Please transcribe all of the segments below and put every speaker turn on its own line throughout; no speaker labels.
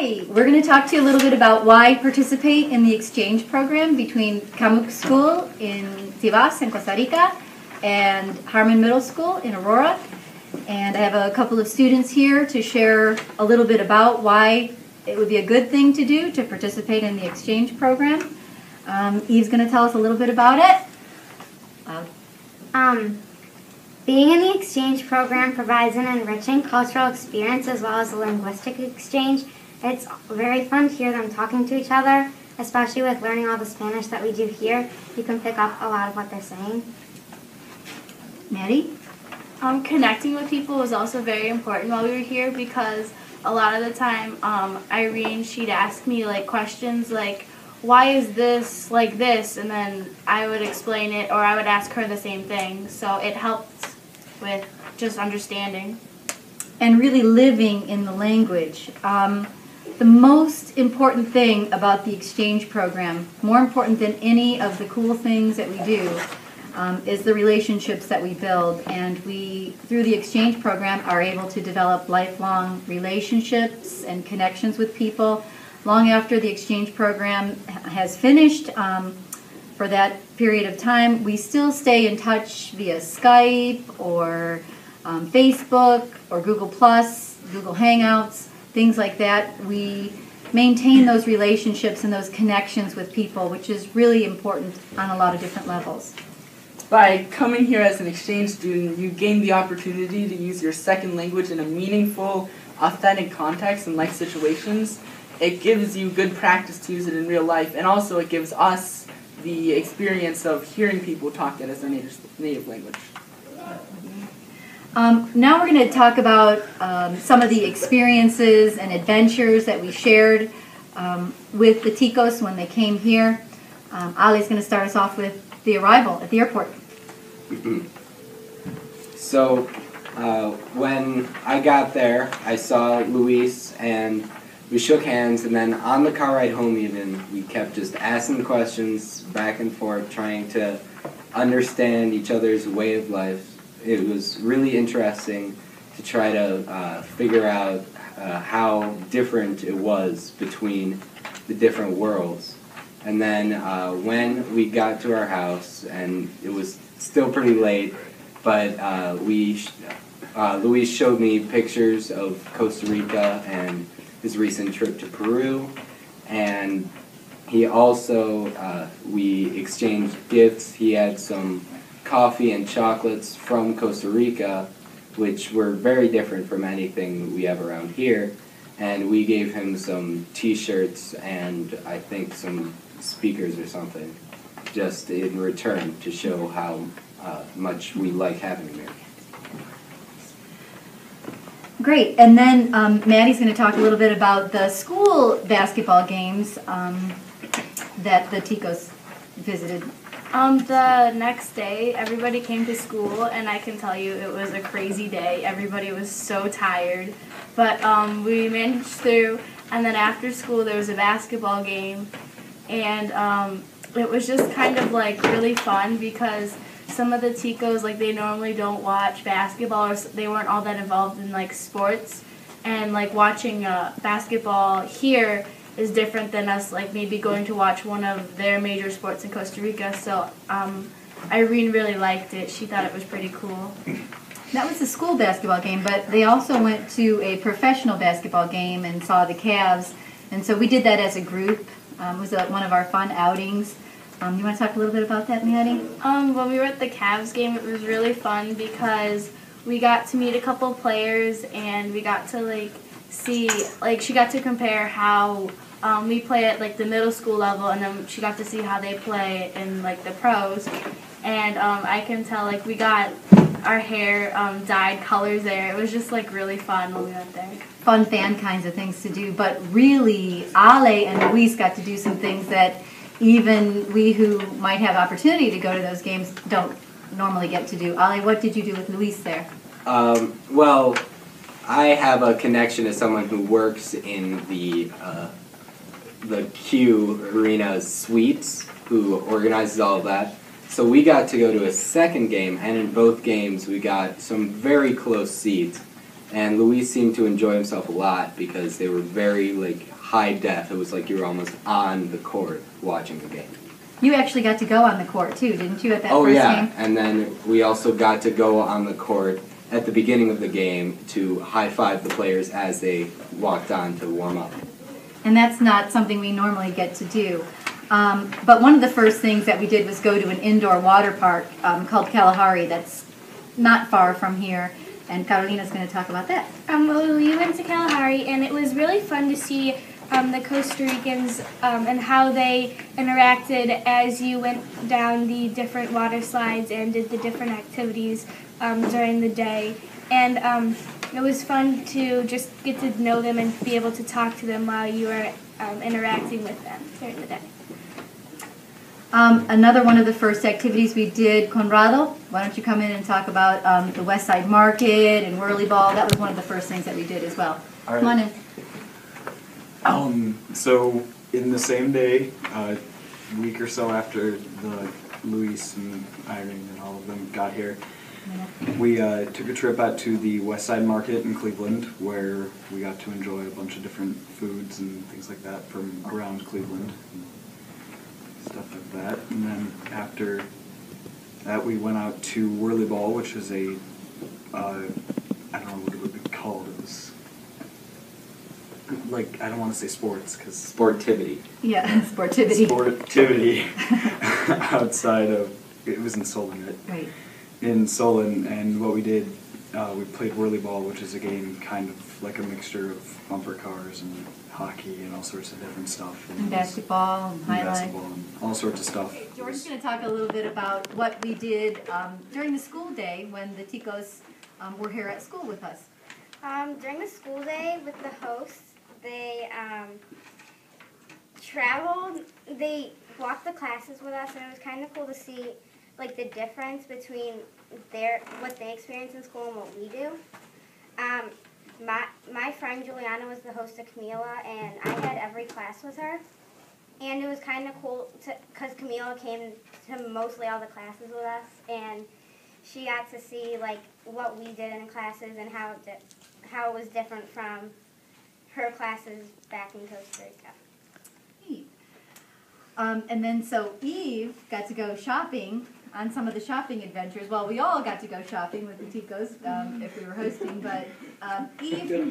Hi, we're going to talk to you a little bit about why participate in the exchange program between Camuc School in Tibas in Costa Rica and Harmon Middle School in Aurora. And I have a couple of students here to share a little bit about why it would be a good thing to do to participate in the exchange program. Eve's going to tell us a little bit about it.
Being in the exchange program provides an enriching cultural experience as well as a linguistic exchange. It's very fun to hear them talking to each other, especially with learning all the Spanish that we do here. You can pick up a lot of what they're saying.
Maddie?
Connecting with people was also very important while we were here because a lot of the time Irene, she'd ask me like questions like, why is this like this? And then I would explain it, or I would ask her the same thing. So it helped with just understanding.
And really living in the language. The most important thing about the exchange program, more important than any of the cool things that we do, is the relationships that we build. And we, through the exchange program, are able to develop lifelong relationships and connections with people. Long after the exchange program has finished, for that period of time, we still stay in touch via Skype or Facebook or Google+, Google Hangouts, things like that. We maintain those relationships and those connections with people, which is really important on a lot of different levels.
By coming here as an exchange student, you gain the opportunity to use your second language in a meaningful, authentic context and life situations. It gives you good practice to use it in real life, and also it gives us the experience of hearing people talk it as their native language.
Now we're going to talk about some of the experiences and adventures that we shared with the Ticos when they came here. Ali's going to start us off with the arrival at the airport.
So when I got there, I saw Luis and we shook hands, and then on the car ride home even, we kept just asking questions back and forth, trying to understand each other's way of life. It was really interesting to try to figure out how different it was between the different worlds. And then when we got to our house, and it was still pretty late, but Luis showed me pictures of Costa Rica and his recent trip to Peru, and he also, we exchanged gifts. He had some coffee and chocolates from Costa Rica, which were very different from anything we have around here, and we gave him some t-shirts and I think some speakers or something, just in return to show how much we like having him here.
Great, and then Maddie's going to talk a little bit about the school basketball games that the Ticos visited.
The next day, everybody came to school, and I can tell you it was a crazy day. Everybody was so tired, but we managed through, and then after school there was a basketball game, and it was just kind of like really fun because some of the Ticos, like, they normally don't watch basketball, or they weren't all that involved in like sports, and like watching basketball here is different than us like maybe going to watch one of their major sports in Costa Rica. So Irene really liked it. She thought it was pretty cool.
That was the school basketball game, but they also went to a professional basketball game and saw the Cavs, and so we did that as a group. It was one of our fun outings. You want to talk a little bit about that, Maddie?
When we were at the Cavs game, it was really fun because we got to meet a couple players, and we got to like see, like, she got to compare how we play at like the middle school level, and then she got to see how they play in like the pros. And I can tell like we got our hair dyed colors there. It was just like really fun when we went there.
Fun fan kinds of things to do, but really Ale and Luis got to do some things that even we who might have opportunity to go to those games don't normally get to do. Ale, what did you do with Luis there?
Well, I have a connection to someone who works in the Q Arena's suites, who organizes all of that. So we got to go to a second game, and in both games we got some very close seats. And Luis seemed to enjoy himself a lot because they were very like high def. It was like you were almost on the court watching the game.
You actually got to go on the court too, didn't you, at that
Oh
first
yeah,
game?
and then we also got to go on the court at the beginning of the game to high-five the players as they walked on to warm up.
And that's not something we normally get to do. But one of the first things that we did was go to an indoor water park called Kalahari that's not far from here. And Carolina's going to talk about that.
Well, we went to Kalahari, and it was really fun to see the Costa Ricans and how they interacted as you went down the different water slides and did the different activities during the day. And it was fun to just get to know them and be able to talk to them while you were interacting with them during the day.
Another one of the first activities we did, Conrado, why don't you come in and talk about the West Side Market and Whirly Ball. That was one of the first things that we did as well.
All right.
Come on in.
So in the same day, a week or so after the Luis and Irene and all of them got here, we took a trip out to the West Side Market in Cleveland, where we got to enjoy a bunch of different foods and things like that from around Cleveland. Stuff like that. And then after that, we went out to Whirly Ball, which is a, I don't know what it would be called. It was, like, I don't want to say sports, because...
Sportivity.
Yeah, sportivity.
Sportivity outside of, it was in Solon, right?
Right.
In Solon, and what we did, we played Whirly Ball, which is a game kind of like a mixture of bumper cars and hockey and all sorts of different stuff.
And basketball and highlight.
Basketball and all sorts of stuff.
George's going to talk a little bit about what we did during the school day when the Ticos were here at school with us.
During the school day with the hosts, they traveled, they walked the classes with us, and it was kind of cool to see like the difference between what they experience in school and what we do. My friend Juliana was the host of Camila, and I had every class with her. And it was kind of cool because Camila came to mostly all the classes with us, and she got to see like what we did in classes and how it was different from her classes back in Costa Rica.
Neat. And then so Eve got to go shopping on some of the shopping adventures. Well, we all got to go shopping with the Ticos if we were hosting, but Eve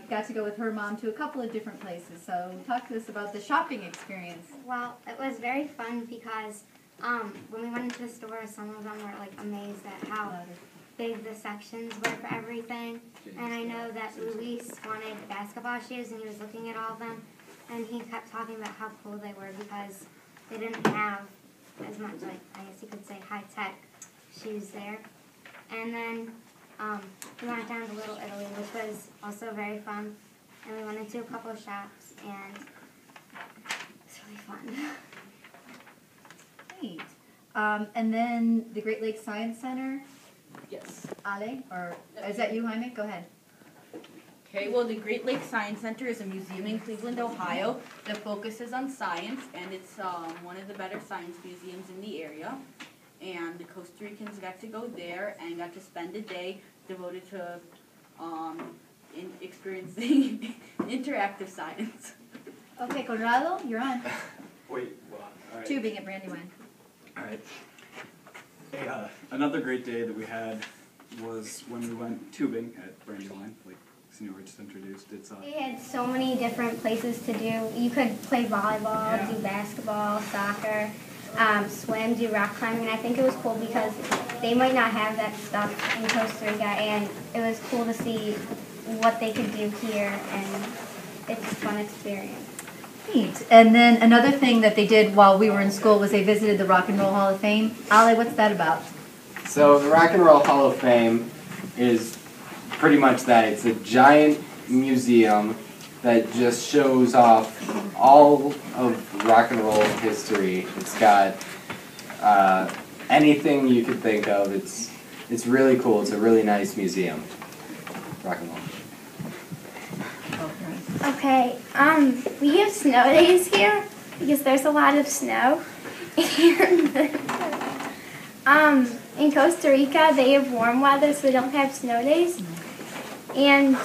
got to go with her mom to a couple of different places. So talk to us about the shopping experience.
Well, it was very fun because when we went into the store, some of them were like amazed at how big the sections were for everything. And I know that Luis wanted basketball shoes, and he was looking at all of them, and he kept talking about how cool they were because they didn't have as much, like, I guess you could say, high-tech shoes there. And then we went down to Little Italy, which was also very fun. And we went into a couple of shops, and it was really fun.
Neat. And then the Great Lakes Science Center.
Yes.
Ale, or is that you, Jaime? Go ahead.
Okay, well, the Great Lakes Science Center is a museum in Cleveland, Ohio that focuses on science, and it's one of the better science museums in the area. And the Costa Ricans got to go there and got to spend a day devoted to experiencing interactive science.
Okay, Conrado, you're on.
Wait, well, all right.
Tubing at Brandywine.
All right. Hey, another great day that we had was when we went tubing at Brandywine, like Senor just introduced. It's
We had so many different places to do. You could play volleyball, do basketball, soccer, swim, do rock climbing. And I think it was cool because they might not have that stuff in Costa Rica, and it was cool to see what they could do here, and it's a fun experience.
Neat. And then another thing that they did while we were in school was they visited the Rock and Roll Hall of Fame. Ale, what's that about?
So the Rock and Roll Hall of Fame is pretty much that. It's a giant museum that just shows off all of rock and roll history. It's got anything you could think of. It's really cool. It's a really nice museum. Rock and roll.
Okay, we have snow days here because there's a lot of snow. And in Costa Rica, they have warm weather, so they don't have snow days. And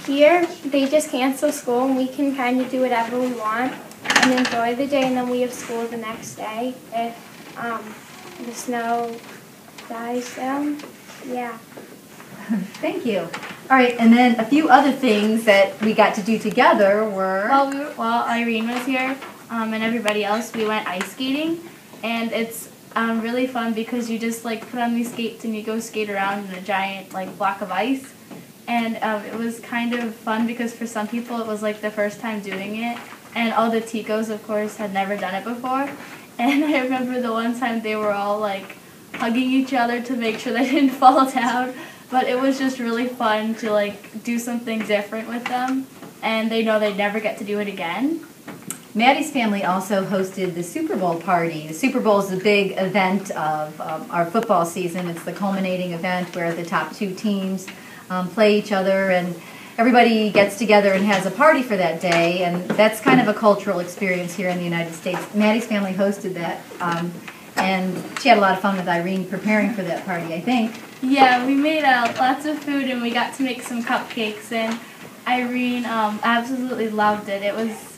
here they just cancel school and we can kind of do whatever we want and enjoy the day, and then we have school the next day if the snow dies down. Yeah.
Thank you. All right, and then a few other things that we got to do together were...
While Irene was here and everybody else, we went ice skating, and it's really fun because you just like put on these skates and you go skate around in a giant like block of ice. And it was kind of fun because for some people it was like the first time doing it, and all the Ticos, of course, had never done it before. And I remember the one time they were all like hugging each other to make sure they didn't fall down. But it was just really fun to like do something different with them, and they know they'd never get to do it again.
Maddie's family also hosted the Super Bowl party. The Super Bowl is a big event of our football season. It's the culminating event where the top two teams play each other, and everybody gets together and has a party for that day, and that's kind of a cultural experience here in the United States. Maddie's family hosted that, and she had a lot of fun with Irene preparing for that party, I think.
Yeah, we made lots of food, and we got to make some cupcakes, and Irene absolutely loved it.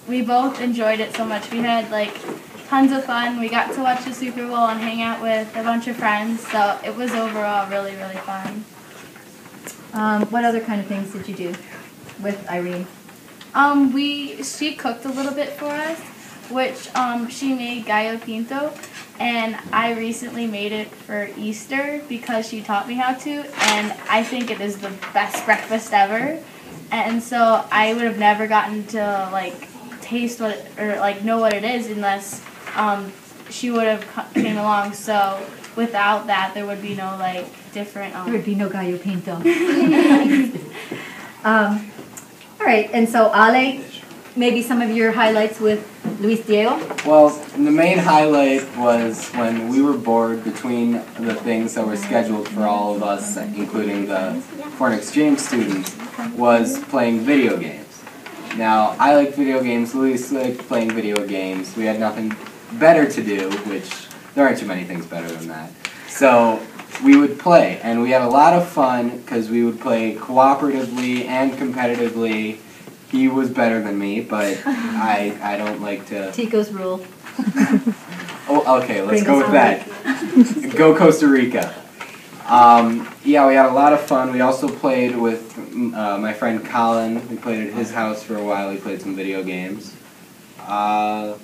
We both enjoyed it so much. We had like tons of fun. We got to watch the Super Bowl and hang out with a bunch of friends, so it was overall really, really fun.
What other kind of things did you do with Irene?
She cooked a little bit for us, which she made gallo pinto, and I recently made it for Easter because she taught me how to, and I think it is the best breakfast ever. And so I would have never gotten to like taste what or like know what it is unless she would have came along. So without that, there would be no like different.
There would be no gallo pinto. All right, and so Ale, maybe some of your highlights with Luis Diego?
Well, the main highlight was when we were bored between the things that were scheduled for all of us, including the foreign exchange students, was playing video games. Now, I like video games, Luis liked playing video games. We had nothing better to do, which there aren't too many things better than that. So we would play, and we had a lot of fun because we would play cooperatively and competitively. He was better than me, but I don't like to...
Tico's rule.
Oh, okay, let's go with that. Go Costa Rica. Yeah, we had a lot of fun. We also played with my friend Colin. We played at his house for a while. We played some video games. Yeah.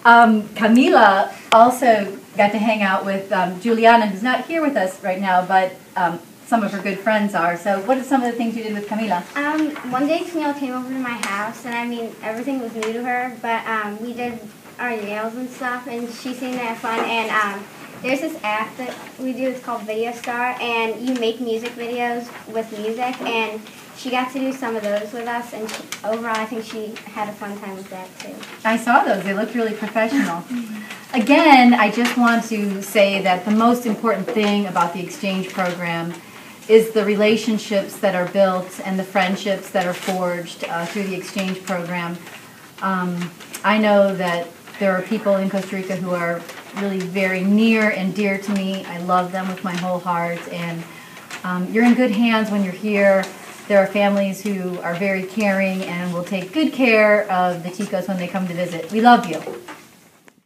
Camila also got to hang out with Juliana, who's not here with us right now, but some of her good friends are. So what are some of the things you did with Camila?
One day Camila came over to my house, and I mean, everything was new to her, but we did our nails and stuff, and she seemed to have fun. And there's this app that we do, it's called Video Star, and you make music videos with music, and she got to do some of those with us, and overall I think she had a fun time with that too.
I saw those. They looked really professional. Again, I just want to say that the most important thing about the exchange program is the relationships that are built and the friendships that are forged through the exchange program. I know that there are people in Costa Rica who are really very near and dear to me. I love them with my whole heart, and you're in good hands when you're here. There are families who are very caring and will take good care of the Ticos when they come to visit. We love you.